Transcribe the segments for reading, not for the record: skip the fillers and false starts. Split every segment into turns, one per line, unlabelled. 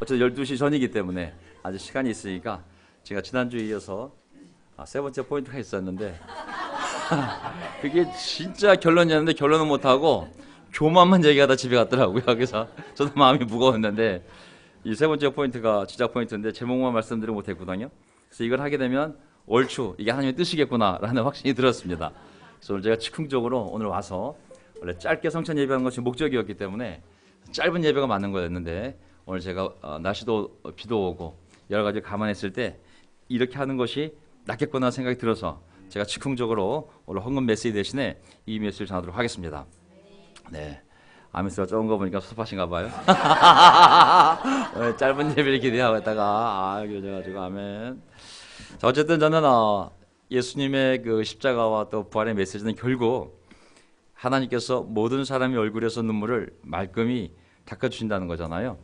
어쨌든 12시 전이기 때문에 아직 시간이 있으니까 제가 지난주에 이어서 세 번째 포인트가 있었는데 그게 진짜 결론이었는데 결론은 못하고 교만만 얘기하다 집에 갔더라고요. 그래서 저도 마음이 무거웠는데 이 세 번째 포인트가 지작 포인트인데 제목만 말씀드리지 못했거든요. 그래서 이걸 하게 되면 얼추 이게 하나님의 뜻이겠구나라는 확신이 들었습니다. 그래서 오늘 제가 즉흥적으로 오늘 와서 원래 짧게 성찬 예배하는 것이 목적이었기 때문에 짧은 예배가 맞는 거였는데 오늘 제가 날씨도 비도 오고 여러 가지 감안했을 때 이렇게 하는 것이 낫겠구나 생각이 들어서 제가 즉흥적으로 오늘 헌금 메시지 대신에 이 메시지를 전하도록 하겠습니다. 네, 아멘스가 적은 거 보니까 섭섭하신가 봐요. 짧은 예배를 기대하고 있다가 교제가지고 아멘. 자, 어쨌든 저는 예수님의 그 십자가와 또 부활의 메시지는 결국 하나님께서 모든 사람의 얼굴에서 눈물을 말끔히 닦아주신다는 거잖아요.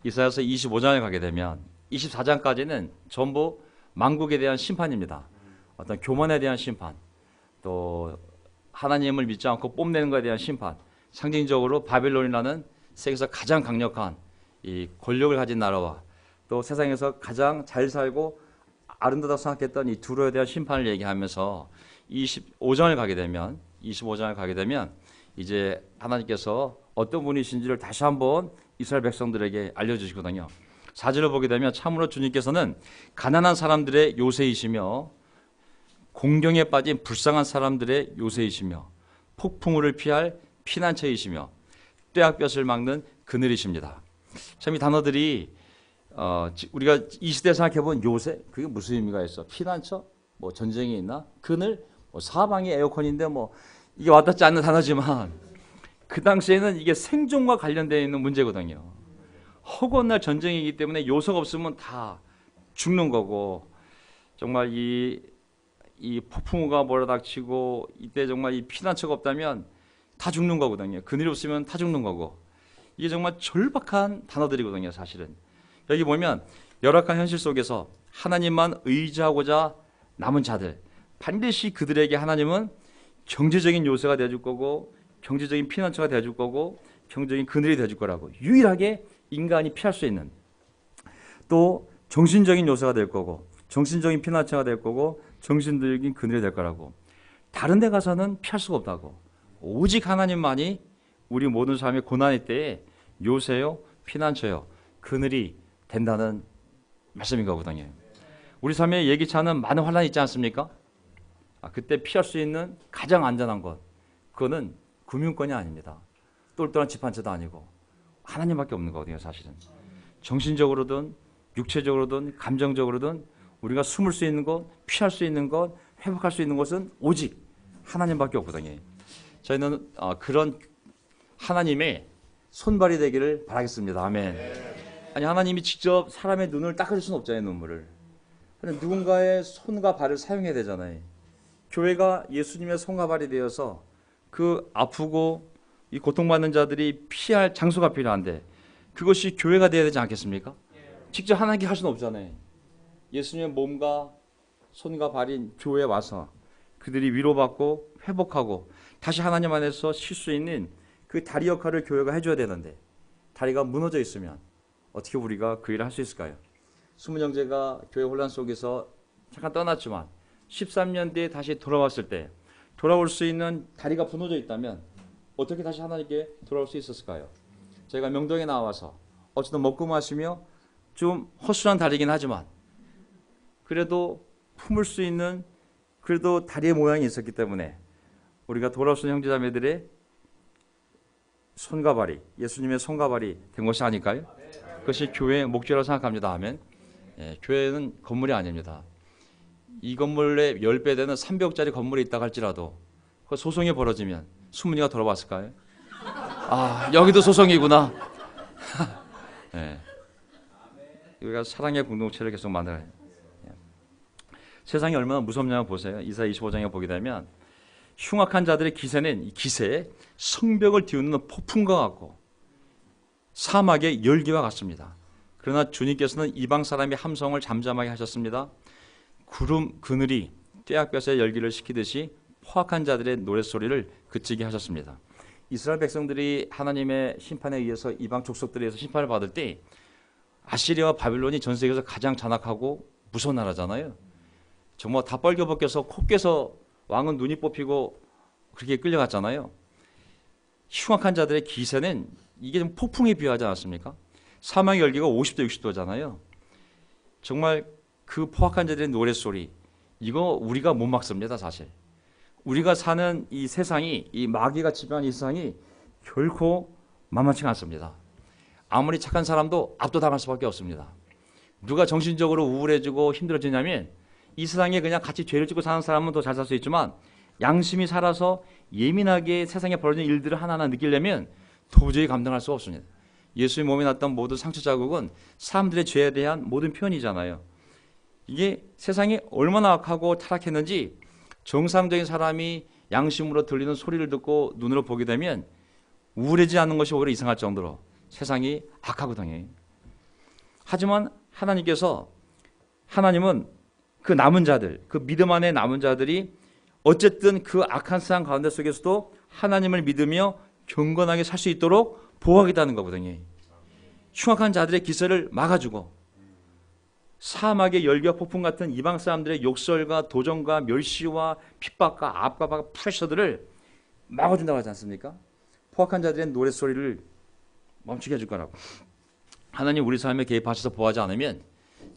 이사야서 25장에 가게 되면 24장까지는 전부 만국에 대한 심판입니다. 어떤 교만에 대한 심판, 또 하나님을 믿지 않고 뽐내는 것에 대한 심판, 상징적으로 바벨론이라는 세계에서 가장 강력한 이 권력을 가진 나라와 또 세상에서 가장 잘 살고 아름다다고 생각했던 이 두로에 대한 심판을 얘기하면서 25장을 가게 되면 이제 하나님께서 어떤 분이신지를 다시 한번 이스라엘 백성들에게 알려주시거든요. 4절을 보게 되면 참으로 주님께서는 가난한 사람들의 요새이시며 공경에 빠진 불쌍한 사람들의 요새이시며 폭풍우를 피할 피난처이시며 떼약볕을 막는 그늘이십니다. 참 이 단어들이 우리가 이 시대에 생각해본 요새 그게 무슨 의미가 있어? 피난처? 뭐 전쟁이 있나? 그늘? 뭐 사방이 에어컨인데 뭐 이게 와닿지 않는 단어지만 그 당시에는 이게 생존과 관련되어 있는 문제거든요. 허구한 날 전쟁이기 때문에 요소가 없으면 다 죽는 거고 정말 이 폭풍우가 몰아닥치고 이때 정말 이 피난처가 없다면 다 죽는 거거든요. 그늘이 없으면 다 죽는 거고 이게 정말 절박한 단어들이거든요. 사실은 여기 보면 열악한 현실 속에서 하나님만 의지하고자 남은 자들 반드시 그들에게 하나님은 경제적인 요새가 되어줄 거고 경제적인 피난처가 되어줄 거고 경제적인 그늘이 되어줄 거라고 유일하게 인간이 피할 수 있는 또 정신적인 요새가 될 거고 정신적인 피난처가 될 거고 정신적인 그늘이 될 거라고 다른 데 가서는 피할 수가 없다고 오직 하나님만이 우리 모든 삶의 고난의 때에 요새요 피난처요 그늘이 된다는 말씀인 거거든요. 우리 삶에 예기치 않은 많은 환란이 있지 않습니까? 그때 피할 수 있는 가장 안전한 것 그거는 금융권이 아닙니다. 똘똘한 집 한 채도 아니고 하나님밖에 없는 거거든요. 사실은 정신적으로든 육체적으로든 감정적으로든 우리가 숨을 수 있는 것, 피할 수 있는 것, 회복할 수 있는 것은 오직 하나님밖에 없거든요. 저희는 그런 하나님의 손발이 되기를 바라겠습니다. 아멘. 아니 하나님이 직접 사람의 눈을 닦아줄 수는 없잖아요. 눈물을. 누군가의 손과 발을 사용해야 되잖아요. 교회가 예수님의 손과 발이 되어서 그 아프고 이 고통받는 자들이 피할 장소가 필요한데 그것이 교회가 되어야 되지 않겠습니까? 직접 하나님께 할 수는 없잖아요. 예수님의 몸과 손과 발인 교회에 와서 그들이 위로받고 회복하고 다시 하나님 안에서 쉴 수 있는 그 다리 역할을 교회가 해줘야 되는데 다리가 무너져 있으면 어떻게 우리가 그 일을 할 수 있을까요? 숨은 형제가 교회 혼란 속에서 잠깐 떠났지만 13년 뒤에 다시 돌아왔을 때 돌아올 수 있는 다리가 부러져 있다면 어떻게 다시 하나님께 돌아올 수 있었을까요? 저희가 명동에 나와서 어쨌든 먹고 마시며 좀 허술한 다리긴 하지만 그래도 품을 수 있는 그래도 다리의 모양이 있었기 때문에 우리가 돌아올 수 있는 형제자매들의 손과 발이 예수님의 손과 발이 된 것이 아닐까요? 그것이 교회의 목적이라고 생각합니다. 아멘. 교회는 건물이 아닙니다. 이 건물에 10배 되는 300억짜리 건물이 있다고 할지라도 그 소송이 벌어지면 수문이가 돌아왔을까요? 여기도 소송이구나. 네. 우리가 사랑의 공동체를 계속 만들어야 해요. 세상이 얼마나 무섭냐고 보세요. 이사야 25장에 보게 되면 흉악한 자들의 기세는 이 기세에 성벽을 뒤흔드는 폭풍과 같고 사막의 열기와 같습니다. 그러나 주님께서는 이방 사람의 함성을 잠잠하게 하셨습니다. 구름 그늘이 떼약볕의 열기를 식히듯이 포악한 자들의 노랫소리를 그치게 하셨습니다. 이스라엘 백성들이 하나님의 심판에 의해서 이방 족속들에 의해서 심판을 받을 때 아시리아와 바빌론이 전 세계에서 가장 잔악하고 무서운 나라잖아요. 정말 다 뻘겨벗겨서 코 깨서 왕은 눈이 뽑히고 그렇게 끌려갔잖아요. 흉악한 자들의 기세는 이게 좀 폭풍에 비유하지 않았습니까? 사망의 열기가 50도 60도잖아요. 정말 그 포악한 자들의 노랫소리, 이거 우리가 못 막습니다. 사실 우리가 사는 이 세상이, 이 마귀가 지배하는 이 세상이 결코 만만치가 않습니다. 아무리 착한 사람도 압도당할 수밖에 없습니다. 누가 정신적으로 우울해지고 힘들어지냐면 이 세상에 그냥 같이 죄를 짓고 사는 사람은 더 잘 살 수 있지만 양심이 살아서 예민하게 세상에 벌어지는 일들을 하나하나 느끼려면 도저히 감당할 수 없습니다. 예수의 몸에 났던 모든 상처 자국은 사람들의 죄에 대한 모든 표현이잖아요. 이게 세상이 얼마나 악하고 타락했는지 정상적인 사람이 양심으로 들리는 소리를 듣고 눈으로 보게 되면 우울해지지 않는 것이 오히려 이상할 정도로 세상이 악하거든요. 하지만 하나님은 그 남은 자들, 그 믿음 안에 남은 자들이 어쨌든 그 악한 세상 가운데 속에서도 하나님을 믿으며 경건하게 살 수 있도록 보호하겠다는 거거든요. 흉악한 자들의 기세를 막아주고 사막의 열기와 폭풍 같은 이방 사람들의 욕설과 도전과 멸시와 핍박과 압박과 프레셔들을 막아준다고 하지 않습니까? 포악한 자들의 노랫소리를 멈추게 해줄 거라고. 하나님 우리 삶에 개입하셔서 보호하지 않으면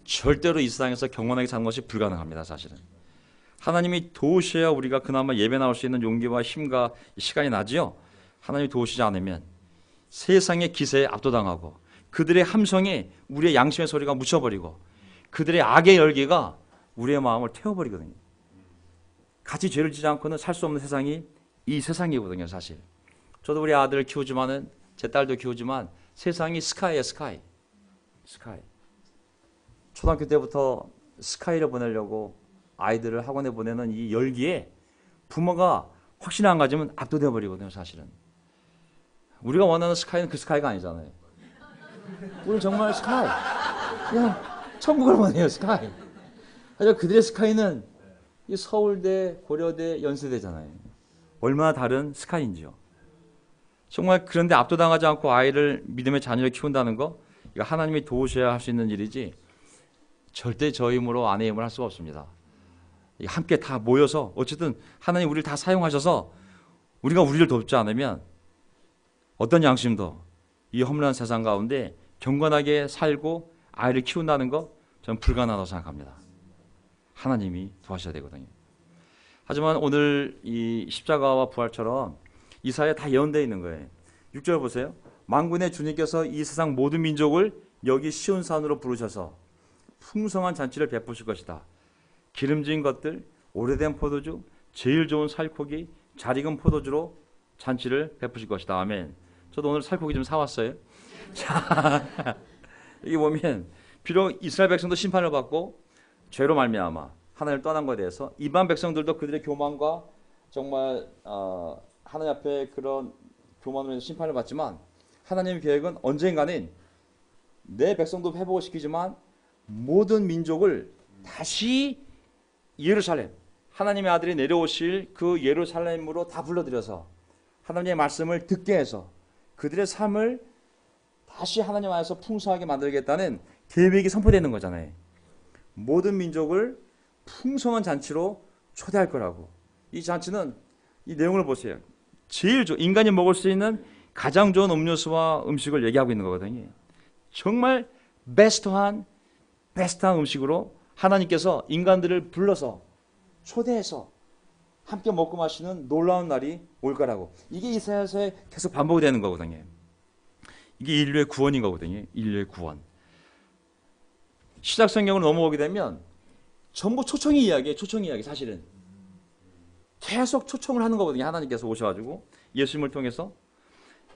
절대로 이 세상에서 경건하게 사는 것이 불가능합니다. 사실은 하나님이 도우셔야 우리가 그나마 예배 나올 수 있는 용기와 힘과 시간이 나지요. 하나님이 도우시지 않으면 세상의 기세에 압도당하고 그들의 함성에 우리의 양심의 소리가 묻혀버리고 그들의 악의 열기가 우리의 마음을 태워버리거든요. 같이 죄를 지지 않고는 살 수 없는 세상이 이 세상이거든요. 사실 저도 우리 아들을 키우지만은 제 딸도 키우지만 세상이 스카이예요. 스카이. 초등학교 때부터 스카이를 보내려고 아이들을 학원에 보내는 이 열기에 부모가 확신을 안 가지면 압도되어 버리거든요. 사실은 우리가 원하는 스카이는 그 스카이가 아니잖아요. 우리 정말 스카이, 그냥 천국을 원해요. 스카이. 하지만 그들의 스카이는 이 서울대, 고려대, 연세대잖아요. 얼마나 다른 스카이인지요. 정말 그런데 압도당하지 않고 아이를 믿음의 자녀를 키운다는 거, 이거 하나님이 도우셔야 할 수 있는 일이지 절대 저 힘으로 아내 힘을 할 수가 없습니다. 함께 다 모여서 어쨌든 하나님 우리를 다 사용하셔서 우리가 우리를 돕지 않으면 어떤 양심도 이 험난한 세상 가운데 경건하게 살고 아이를 키운다는 거 저는 불가능하다고 생각합니다. 하나님이 도와셔야 되거든요. 하지만 오늘 이 십자가와 부활처럼 이 사이에 다 예언되어 있는 거예요. 6절 보세요. 만군의 주님께서 이 세상 모든 민족을 여기 시온산으로 부르셔서 풍성한 잔치를 베푸실 것이다. 기름진 것들, 오래된 포도주, 제일 좋은 살코기, 잘 익은 포도주로 잔치를 베푸실 것이다. 아멘. 저도 오늘 살코기 좀 사왔어요. 자, 여기 보면 비록 이스라엘 백성도 심판을 받고 죄로 말미암아 하나님을 떠난 것에 대해서 이방 백성들도 그들의 교만과 정말 하나님 앞에 그런 교만으로 해서 심판을 받지만 하나님의 계획은 언젠가는 내 백성도 회복을 시키지만 모든 민족을 다시 예루살렘, 하나님의 아들이 내려오실 그 예루살렘으로 다 불러들여서 하나님의 말씀을 듣게 해서 그들의 삶을 다시 하나님 안에서 풍성하게 만들겠다는 계획이 선포되는 거잖아요. 모든 민족을 풍성한 잔치로 초대할 거라고. 이 잔치는 이 내용을 보세요. 제일 인간이 먹을 수 있는 가장 좋은 음료수와 음식을 얘기하고 있는 거거든요. 정말 베스트한 음식으로 하나님께서 인간들을 불러서 초대해서 함께 먹고 마시는 놀라운 날이 올 거라고. 이게 이사야서에 계속 반복이 되는 거거든요. 이게 인류의 구원인 거거든요. 인류의 구원. 시작 성경으로 넘어오게 되면 전부 초청의 이야기예요. 초청의 이야기. 사실은 계속 초청을 하는 거거든요. 하나님께서 오셔가지고 예수님을 통해서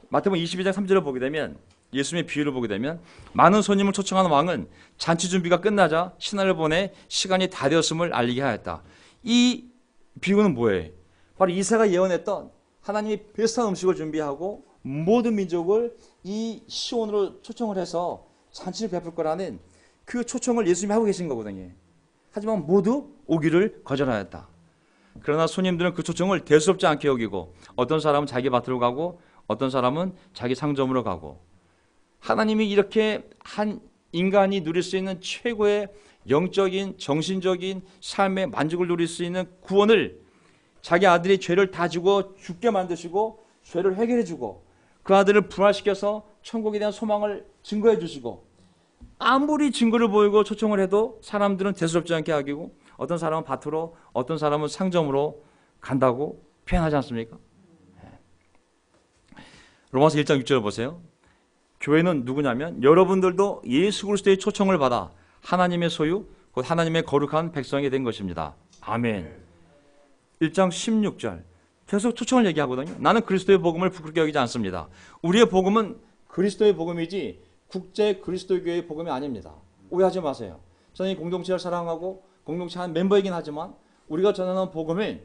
마태복음 22장 3절을 보게 되면 예수님의 비유를 보게 되면 많은 손님을 초청하는 왕은 잔치 준비가 끝나자 신하를 보내 시간이 다 되었음을 알리게 하였다. 이 비유는 뭐예요? 바로 이사야가 예언했던 하나님이 베스트한 음식을 준비하고 모든 민족을 이 시온으로 초청을 해서 잔치를 베풀 거라는 그 초청을 예수님이 하고 계신 거거든요. 하지만 모두 오기를 거절하였다. 그러나 손님들은 그 초청을 대수롭지 않게 여기고 어떤 사람은 자기 밭으로 가고 어떤 사람은 자기 상점으로 가고 하나님이 이렇게 한 인간이 누릴 수 있는 최고의 영적인 정신적인 삶의 만족을 누릴 수 있는 구원을 자기 아들이 죄를 다 지고 죽게 만드시고 죄를 해결해 주고 그 아들을 부활시켜서 천국에 대한 소망을 증거해 주시고 아무리 증거를 보이고 초청을 해도 사람들은 대수롭지 않게 하기고 어떤 사람은 밭으로 어떤 사람은 상점으로 간다고 표현하지 않습니까? 로마서 1장 6절을 보세요. 교회는 누구냐면 여러분들도 예수 그리스도의 초청을 받아 하나님의 소유 곧 하나님의 거룩한 백성이 된 것입니다. 아멘. 1장 16절 계속 초청을 얘기하거든요. 나는 그리스도의 복음을 부끄럽게 여기지 않습니다. 우리의 복음은 그리스도의 복음이지 국제 그리스도교회의 복음이 아닙니다. 오해하지 마세요. 저는 이 공동체를 사랑하고 공동체 한 멤버이긴 하지만 우리가 전하는 복음은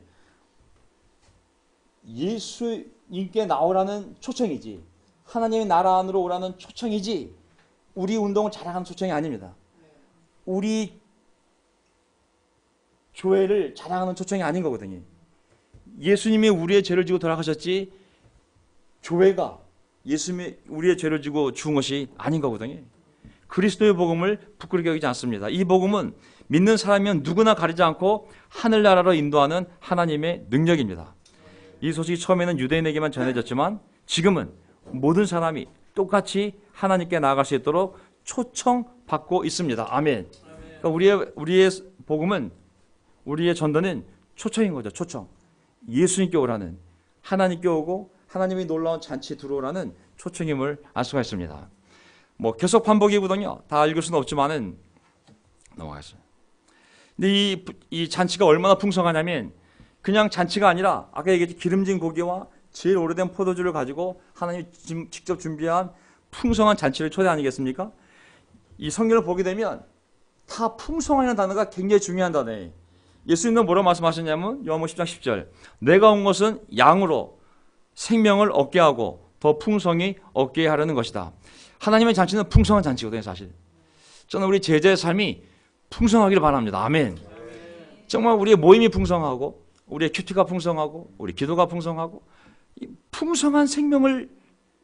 예수님께 나오라는 초청이지 하나님의 나라 안으로 오라는 초청이지 우리 운동을 자랑하는 초청이 아닙니다. 우리 교회를 자랑하는 초청이 아닌 거거든요. 예수님이 우리의 죄를 지고 돌아가셨지 교회가 예수님이 우리의 죄를 지고 죽은 것이 아닌 거거든요. 그리스도의 복음을 부끄럽게 여기지 않습니다. 이 복음은 믿는 사람이면 누구나 가리지 않고 하늘나라로 인도하는 하나님의 능력입니다. 이 소식이 처음에는 유대인에게만 전해졌지만 지금은 모든 사람이 똑같이 하나님께 나아갈 수 있도록 초청받고 있습니다. 아멘. 그러니까 우리의 복음은 우리의 전도는 초청인 거죠. 초청. 예수님께 오라는 하나님께 오고 하나님의 놀라운 잔치에 들어오라는 초청임을 알 수가 있습니다. 뭐 계속 반복이거든요. 다 읽을 수는 없지만은 넘어가겠습니다. 근데 이 잔치가 얼마나 풍성하냐면 그냥 잔치가 아니라 아까 얘기했듯이 기름진 고기와 제일 오래된 포도주를 가지고 하나님이 직접 준비한 풍성한 잔치를 초대 아니겠습니까? 이 성경을 보게 되면 다 풍성하다는 단어가 굉장히 중요한 단어예요. 예수님은 뭐라고 말씀하셨냐면 요한복음 10장 10절 내가 온 것은 양으로 생명을 얻게 하고 더 풍성히 얻게 하려는 것이다. 하나님의 잔치는 풍성한 잔치거든요. 사실 저는 우리 제자의 삶이 풍성하기를 바랍니다. 아멘. 정말 우리의 모임이 풍성하고 우리의 큐티가 풍성하고 우리 기도가 풍성하고 이 풍성한 생명을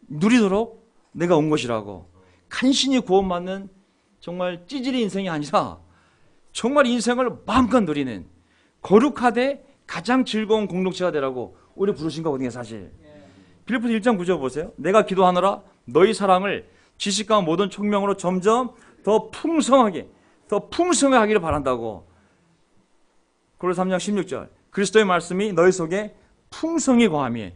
누리도록 내가 온 것이라고 간신히 구원받는 정말 찌질이 인생이 아니라 정말 인생을 마음껏 누리는 거룩하되 가장 즐거운 공동체가 되라고 우리 부르신 거거든요. 사실 빌립보서 1장 9절 보세요. 내가 기도하노라 너희 사랑을 지식과 모든 총명으로 점점 더 풍성하게 하기를 바란다고. 고린도서 3장 16절 그리스도의 말씀이 너희 속에 풍성히 거하며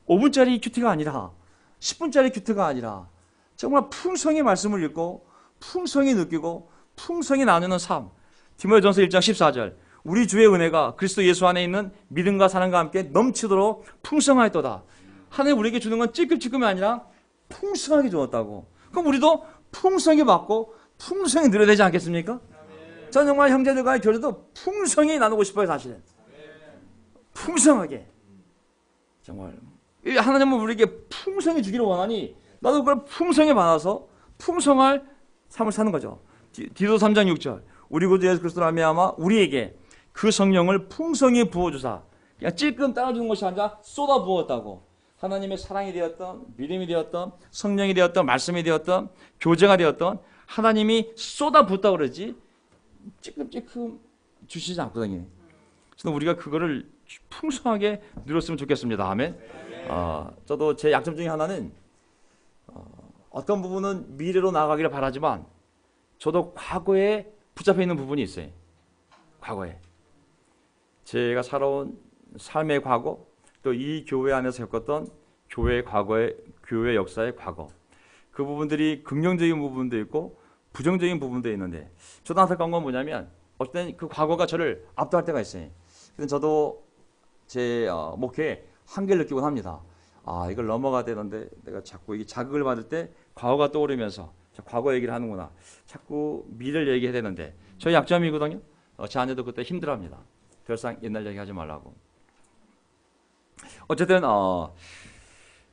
5분짜리 큐티가 아니라 10분짜리 큐티가 아니라 정말 풍성히 말씀을 읽고 풍성히 느끼고 풍성히 나누는 삶. 디모데전서 1장 14절 우리 주의 은혜가 그리스도 예수 안에 있는 믿음과 사랑과 함께 넘치도록 풍성하였도다. 하나님 우리에게 주는 건 찔끔찔끔이 아니라 풍성하게 주었다고. 그럼 우리도 풍성히 받고 풍성히 누려야 되지 않겠습니까? 저는 정말 형제들과의 교제도 풍성히 나누고 싶어요. 사실은 풍성하게 정말 하나님은 우리에게 풍성히 주기를 원하니 나도 그걸 풍성히 받아서 풍성할 삶을 사는 거죠. 디도서 3장 6절 우리 구주 예수 그리스도로 말미암아 우리에게 그 성령을 풍성히 부어주사 그냥 찔끔 따라주는 것이 아니라 쏟아 부었다고. 하나님의 사랑이 되었던 믿음이 되었던 성령이 되었던 말씀이 되었던 교제가 되었던 하나님이 쏟아 붓다고 그러지 찔끔찔끔 주시지 않거든요. 그래서 우리가 그거를 풍성하게 누렸으면 좋겠습니다. 아멘. 저도 제 약점 중에 하나는 어떤 부분은 미래로 나아가기를 바라지만 저도 과거에 붙잡혀 있는 부분이 있어요. 과거에 제가 살아온 삶의 과거 또 이 교회 안에서 겪었던 교회의 과거의 교회 역사의 과거 그 부분들이 긍정적인 부분도 있고 부정적인 부분도 있는데 저도 안타까운 건 뭐냐면 어떨 땐 그 과거가 저를 압도할 때가 있어요. 근데 저도 제 목회에 한계를 느끼곤 합니다. 이걸 넘어가야 되는데 내가 자꾸 이 자극을 받을 때 과거가 떠오르면서 과거 얘기를 하는구나. 자꾸 미래를 얘기해야 되는데 저희 약점이거든요. 제 아내도 그때 힘들어합니다. 더 이상 옛날 얘기하지 말라고. 어쨌든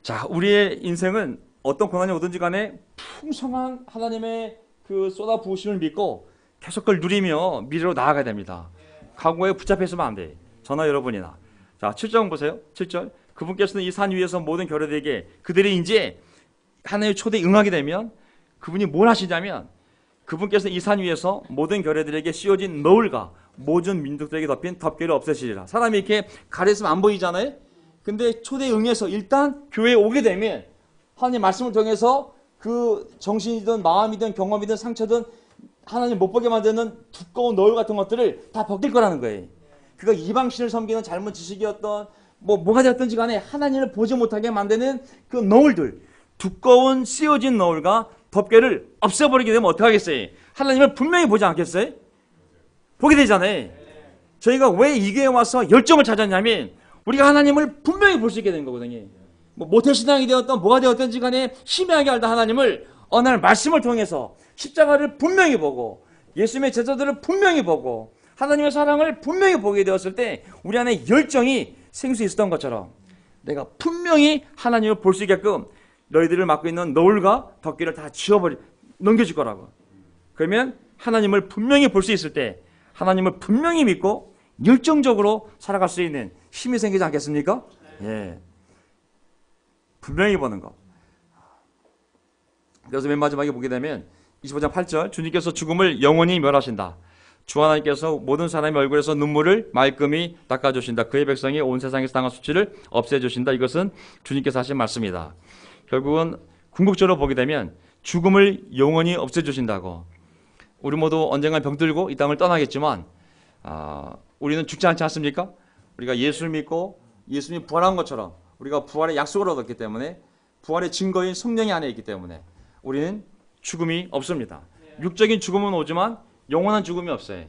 자 우리의 인생은 어떤 고난이 오든지 간에 풍성한 하나님의 그 쏟아 부으심을 믿고 계속 그걸 누리며 미래로 나아가야 됩니다. 과거에 붙잡혀 있으면 안 돼. 저나 여러분이나. 자 7절 보세요. 7절 그분께서는 이 산 위에서 모든 결례되게 그들이 이제 하나님의 초대에 응하게 되면 그분이 뭘 하시냐면 그분께서 이 산 위에서 모든 결례들에게 씌워진 너울과 모든 민족들에게 덮인 덮개를 없애시리라. 사람이 이렇게 가렸으면 안 보이잖아요. 근데 초대에 응해서 일단 교회에 오게 되면 하나님 말씀을 통해서 그 정신이든 마음이든 경험이든 상처든 하나님 못 보게 만드는 두꺼운 너울 같은 것들을 다 벗길 거라는 거예요. 그거 이방신을 섬기는 잘못 지식이었던 뭐가 되었든지 간에 하나님을 보지 못하게 만드는 그 너울들, 두꺼운 씌워진 너울과 덮개를 없애버리게 되면 어떻게 하겠어요? 하나님을 분명히 보지 않겠어요? 보게 되잖아요. 저희가 왜 이 교회에 와서 열정을 찾았냐면 우리가 하나님을 분명히 볼 수 있게 된 거거든요. 모태신앙이 되었던 뭐가 되었든지 간에 희미하게 알던 하나님을 어느 날 말씀을 통해서 십자가를 분명히 보고 예수님의 제자들을 분명히 보고 하나님의 사랑을 분명히 보게 되었을 때 우리 안에 열정이 생길 수 있었던 것처럼 내가 분명히 하나님을 볼 수 있게끔 너희들을 맡고 있는 너울과 덮개를 다 넘겨줄 거라고. 그러면 하나님을 분명히 볼 수 있을 때 하나님을 분명히 믿고 열정적으로 살아갈 수 있는 힘이 생기지 않겠습니까? 예. 분명히 보는 것. 그래서 맨 마지막에 보게 되면 25장 8절 주님께서 죽음을 영원히 멸하신다. 주 하나님께서 모든 사람의 얼굴에서 눈물을 말끔히 닦아주신다. 그의 백성이 온 세상에서 당한 수치를 없애주신다. 이것은 주님께서 하신 말씀이다. 결국은 궁극적으로 보게 되면 죽음을 영원히 없애주신다고. 우리 모두 언젠가 병들고 이 땅을 떠나겠지만 우리는 죽지 않지 않습니까? 우리가 예수를 믿고 예수님이 부활한 것처럼 우리가 부활의 약속을 얻었기 때문에 부활의 증거인 성령이 안에 있기 때문에 우리는 죽음이 없습니다. 육적인 죽음은 오지만 영원한 죽음이 없어요.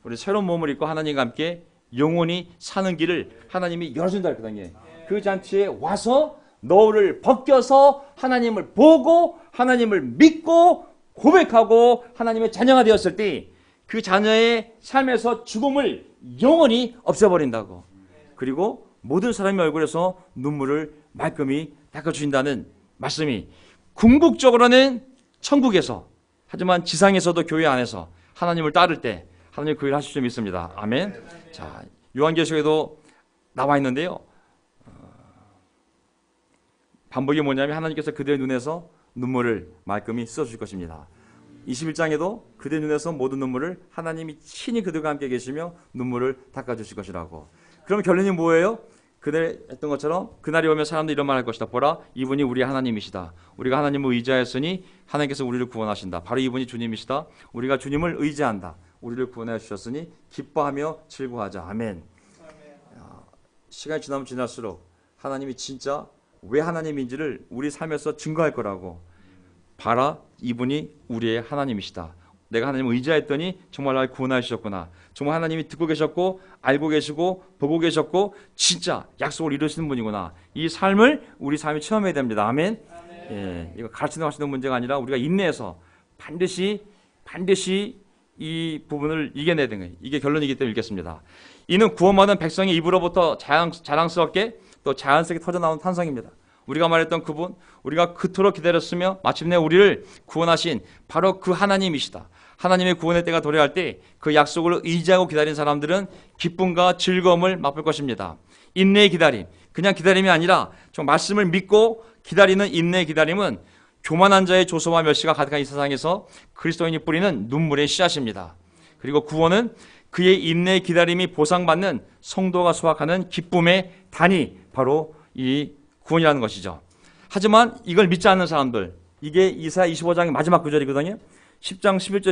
우리 새로운 몸을 입고 하나님과 함께 영원히 사는 길을 하나님이 열어준다 했거든요. 그 잔치에 와서 너를 벗겨서 하나님을 보고 하나님을 믿고 고백하고 하나님의 자녀가 되었을 때 그 자녀의 삶에서 죽음을 영원히 없애버린다고. 그리고 모든 사람의 얼굴에서 눈물을 말끔히 닦아주신다는 말씀이 궁극적으로는 천국에서 하지만 지상에서도 교회 안에서 하나님을 따를 때 하나님 그 일을 하실 줄 믿습니다. 아멘. 자, 요한계시록에도 나와 있는데요. 반복이 뭐냐면 하나님께서 그들의 눈에서 눈물을 말끔히 씻어줄 것입니다. 21장에도 그들의 눈에서 모든 눈물을 하나님이 친히 그들과 함께 계시며 눈물을 닦아주실 것이라고. 그럼 결론이 뭐예요? 그들 했던 것처럼 그날이 오면 사람들이 이런 말 할 것이다. 보라, 이분이 우리 하나님이시다. 우리가 하나님을 의지하였으니 하나님께서 우리를 구원하신다. 바로 이분이 주님이시다. 우리가 주님을 의지한다. 우리를 구원해 주셨으니 기뻐하며 즐거워하자. 아멘. 시간이 지나면 지날수록 하나님이 진짜 왜 하나님인지를 우리 삶에서 증거할 거라고. 봐라, 이분이 우리의 하나님이시다. 내가 하나님을 의지했더니 정말 나를 구원해 주셨구나. 정말 하나님이 듣고 계셨고 알고 계시고 보고 계셨고 진짜 약속을 이루시는 분이구나. 이 삶을 우리 삶에 체험해야 됩니다. 아멘. 예, 이거 가르치는 하시는 문제가 아니라 우리가 인내해서 반드시 이 부분을 이겨내야 되는 거예요. 이게 결론이기 때문에 읽겠습니다. 이는 구원받은 백성의 입으로부터 자랑스럽게 또 자연스럽게 터져나온 탄성입니다. 우리가 말했던 그분, 우리가 그토록 기다렸으며 마침내 우리를 구원하신 바로 그 하나님이시다. 하나님의 구원의 때가 도래할 때 그 약속을 의지하고 기다린 사람들은 기쁨과 즐거움을 맛볼 것입니다. 인내의 기다림, 그냥 기다림이 아니라 좀 말씀을 믿고 기다리는 인내의 기다림은 교만한 자의 조소와 멸시가 가득한 이 세상에서 그리스도인이 뿌리는 눈물의 씨앗입니다. 그리고 구원은 그의 인내의 기다림이 보상받는 성도가 수확하는 기쁨의 단이 바로 이 구원이라는 것이죠. 하지만 이걸 믿지 않는 사람들, 이게 이사야 25장의 마지막 구절이거든요. 10장 11절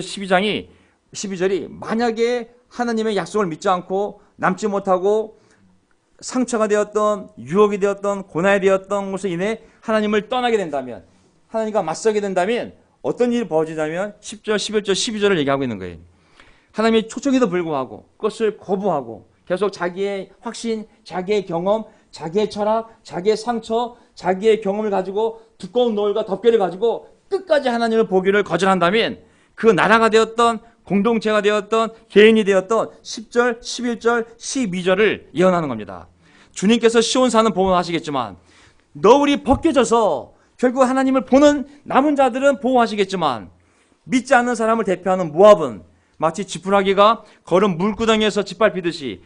12절이 만약에 하나님의 약속을 믿지 않고 남지 못하고 상처가 되었던 유혹이 되었던 고난이 되었던 것으로 인해 하나님을 떠나게 된다면, 하나님과 맞서게 된다면 어떤 일이 벌어지냐면 10절 11절 12절을 얘기하고 있는 거예요. 하나님의 초청에도 불구하고 그것을 거부하고 계속 자기의 확신, 자기의 경험, 자기의 철학, 자기의 상처, 자기의 경험을 가지고 두꺼운 너울과 덮개를 가지고 끝까지 하나님을 보기를 거절한다면 그 나라가 되었던 공동체가 되었던 개인이 되었던 10절, 11절, 12절을 예언하는 겁니다. 주님께서 시온산은 보호하시겠지만 너울이 벗겨져서 결국 하나님을 보는 남은 자들은 보호하시겠지만 믿지 않는 사람을 대표하는 모압은 마치 지푸라기가 걸은 물구덩이에서 짓밟히듯이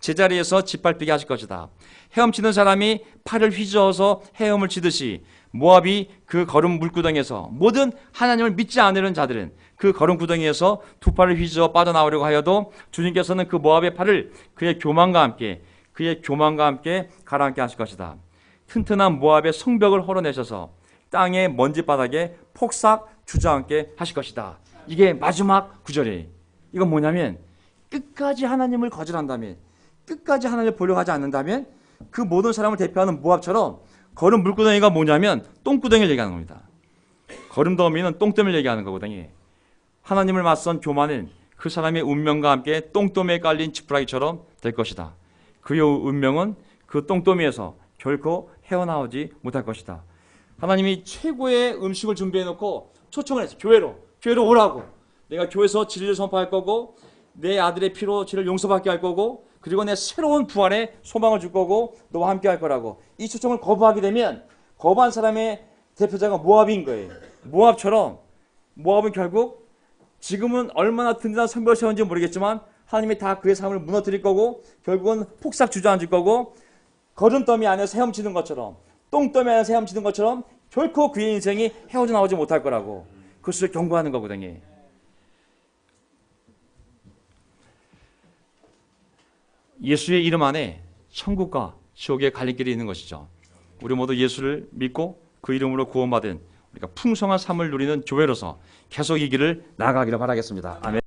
제자리에서 짓밟히게 하실 것이다. 헤엄치는 사람이 팔을 휘저어서 헤엄을 치듯이 모압이 그 걸음 물구덩이에서 모든 하나님을 믿지 않으려는 자들은 그 걸음 구덩이에서 두 팔을 휘저어 빠져나오려고 하여도 주님께서는 그 모압의 팔을 그의 교만과 함께 가라앉게 하실 것이다. 튼튼한 모압의 성벽을 헐어내셔서 땅의 먼지바닥에 폭삭 주저앉게 하실 것이다. 이게 마지막 구절이에요. 이건 뭐냐면 끝까지 하나님을 거절한다면, 끝까지 하나님을 보려고 하지 않는다면 그 모든 사람을 대표하는 모압처럼 걸음 물구덩이가 뭐냐면 똥구덩이를 얘기하는 겁니다. 걸음더미는 똥더미를 얘기하는 거거든요. 하나님을 맞선 교만은 그 사람의 운명과 함께 똥더미에 깔린 지푸라기처럼 될 것이다. 그의 운명은 그 똥더미에서 결코 헤어나오지 못할 것이다. 하나님이 최고의 음식을 준비해놓고 초청을 했어요. 교회로 오라고. 내가 교회에서 진리를 선포할 거고 내 아들의 피로 죄를 용서받게 할 거고 그리고 내 새로운 부활의 소망을 줄 거고 너와 함께 할 거라고. 이 초청을 거부하게 되면 거부한 사람의 대표자가 모압인 거예요. 모압처럼 모압은 결국 지금은 얼마나 든든한 성벽을 세웠는지 모르겠지만 하나님이 다 그의 삶을 무너뜨릴 거고 결국은 폭삭 주저앉을 거고 거름더미 안에서 헤엄치는 것처럼 똥더미 안에서 헤엄치는 것처럼 결코 그의 인생이 헤어져 나오지 못할 거라고. 그것을 경고하는 거거든요. 예수의 이름 안에 천국과 지옥의 갈림길이 있는 것이죠. 우리 모두 예수를 믿고 그 이름으로 구원받은 우리가 풍성한 삶을 누리는 교회로서 계속 이 길을 나아가기를 바라겠습니다. 아멘.